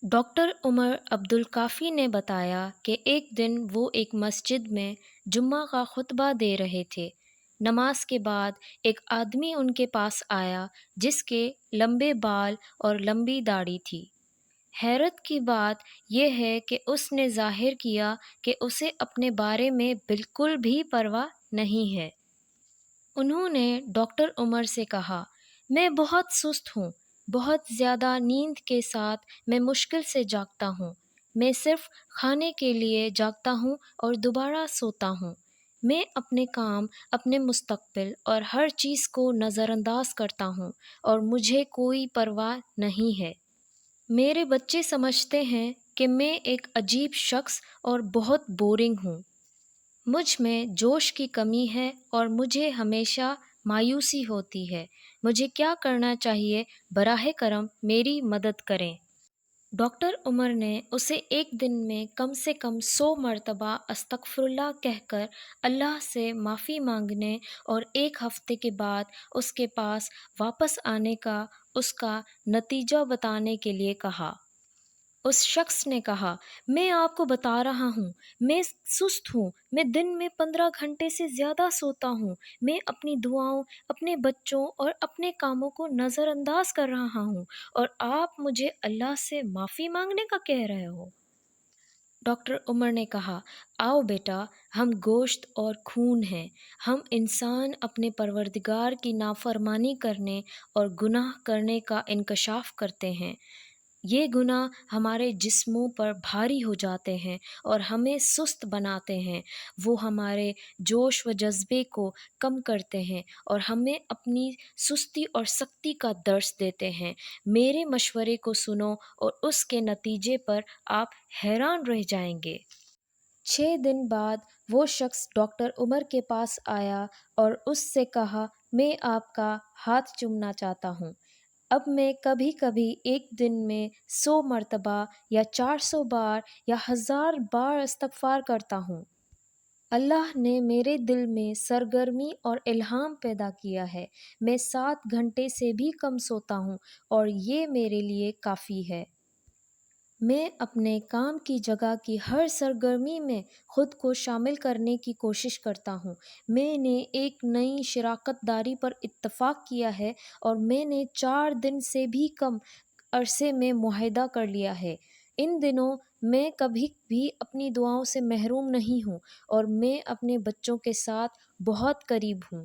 Doctor عمر عبدالکافی نے بتایا کہ ایک دن وہ ایک مسجد میں جمعہ کا خطبہ دے رہے تھے۔ نماز کے بعد ایک آدمی ان کے پاس آیا جس کے لمبے بال اور لمبی داڑھی تھی۔ حیرت کی بات یہ ہے کہ اس نے ظاہر کیا کہ اسے اپنے بارے میں بالکل بھی پرواہ نہیں ہے۔ انہوں نے ڈاکٹر عمر سے کہا، میں بہت سست ہوں، بہت زیادہ نیند کے ساتھ میں مشکل سے جاگتا ہوں۔ میں صرف کھانے کے لیے جاگتا ہوں اور دوبارہ سوتا ہوں۔ میں اپنے کام، اپنے مستقبل اور ہر چیز کو نظر انداز کرتا ہوں اور مجھے کوئی پرواہ نہیں ہے۔ میرے بچے سمجھتے ہیں کہ میں ایک عجیب شخص اور بہت بورنگ ہوں۔ مجھ میں جوش کی کمی ہے اور مجھے ہمیشہ مایوسی ہوتی ہے۔ مجھے کیا کرنا چاہیے؟ براہ کرم میری مدد کریں۔ ڈاکٹر عمر نے اسے ایک دن میں کم سے کم 100 مرتبہ استغفر اللہ کہہ کر اللہ سے معافی مانگنے اور ایک ہفتے کے بعد اس کے پاس واپس آنے کا اس کا نتیجہ بتانے کے لیے کہا۔ اس شخص نے کہا، میں آپ کو بتا رہا ہوں، میں سست ہوں، میں دن میں 15 گھنٹے سے زیادہ سوتا ہوں، میں اپنی دعاؤں، اپنے بچوں اور اپنے کاموں کو نظر انداز کر رہا ہوں، اور آپ مجھے اللہ سے معافی مانگنے کا کہہ رہے ہو۔ ڈاکٹر عمر نے کہا، آؤ بیٹا، ہم گوشت اور خون ہیں، ہم انسان اپنے پروردگار کی نافرمانی کرنے اور گناہ کرنے کا انکشاف کرتے ہیں۔ یہ گناہ ہمارے جسموں پر بھاری ہو جاتے ہیں اور ہمیں سست بناتے ہیں۔ وہ ہمارے جوش و جذبے کو کم کرتے ہیں اور ہمیں اپنی سستی اور سختی کا درس دیتے ہیں۔ میرے مشورے کو سنو اور اس کے نتیجے پر آپ حیران رہ جائیں گے۔ 6 دن بعد وہ شخص ڈاکٹر عمر کے پاس آیا اور اس سے کہا، میں آپ کا ہاتھ چومنا چاہتا ہوں۔ اب میں کبھی کبھی ایک دن میں 100 مرتبہ یا 400 بار یا 1000 بار استغفار کرتا ہوں۔ اللہ نے میرے دل میں سرگرمی اور الہام پیدا کیا ہے۔ میں 7 گھنٹے سے بھی کم سوتا ہوں اور یہ میرے لیے کافی ہے۔ میں اپنے کام کی جگہ کی ہر سرگرمی میں خود کو شامل کرنے کی کوشش کرتا ہوں۔ میں نے ایک نئی شراکت داری پر اتفاق کیا ہے اور میں نے 4 دن سے بھی کم عرصے میں معاہدہ کر لیا ہے۔ ان دنوں میں کبھی بھی اپنی دعاؤں سے محروم نہیں ہوں اور میں اپنے بچوں کے ساتھ بہت قریب ہوں۔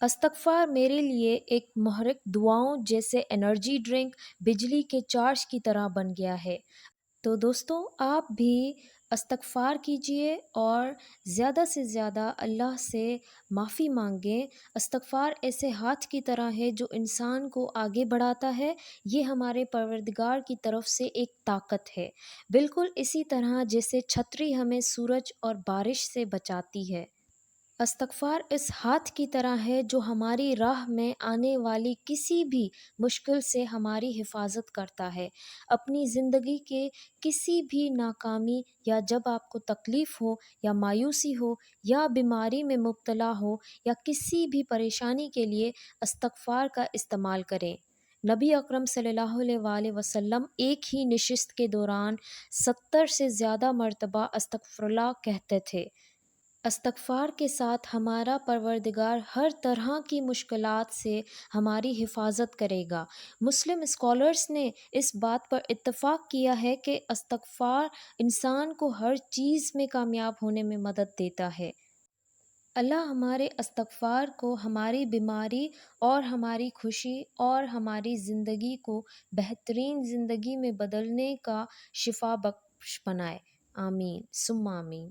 استغفار میرے لیے ایک محرک دعاؤں جیسے انرجی ڈرنک، بجلی کے چارج کی طرح بن گیا ہے۔ تو دوستو، آپ بھی استغفار کیجئے اور زیادہ سے زیادہ اللہ سے معافی مانگیں۔ استغفار ایسے ہاتھ کی طرح ہے جو انسان کو آگے بڑھاتا ہے۔ یہ ہمارے پروردگار کی طرف سے ایک طاقت ہے، بالکل اسی طرح جیسے چھتری ہمیں سورج اور بارش سے بچاتی ہے۔ استغفار اس ہاتھ کی طرح ہے جو ہماری راہ میں آنے والی کسی بھی مشکل سے ہماری حفاظت کرتا ہے۔ اپنی زندگی کے کسی بھی ناکامی یا جب آپ کو تکلیف ہو یا مایوسی ہو یا بیماری میں مبتلا ہو یا کسی بھی پریشانی کے لیے استغفار کا استعمال کریں۔ نبی اکرم صلی اللہ علیہ وآلہ وسلم ایک ہی نشست کے دوران 70 سے زیادہ مرتبہ استغفر اللہ کہتے تھے۔ استغفار کے ساتھ ہمارا پروردگار ہر طرح کی مشکلات سے ہماری حفاظت کرے گا۔ مسلم اسکالرز نے اس بات پر اتفاق کیا ہے کہ استغفار انسان کو ہر چیز میں کامیاب ہونے میں مدد دیتا ہے۔ اللہ ہمارے استغفار کو ہماری بیماری اور ہماری خوشی اور ہماری زندگی کو بہترین زندگی میں بدلنے کا شفا بخش بنائے۔ آمین ثم آمین۔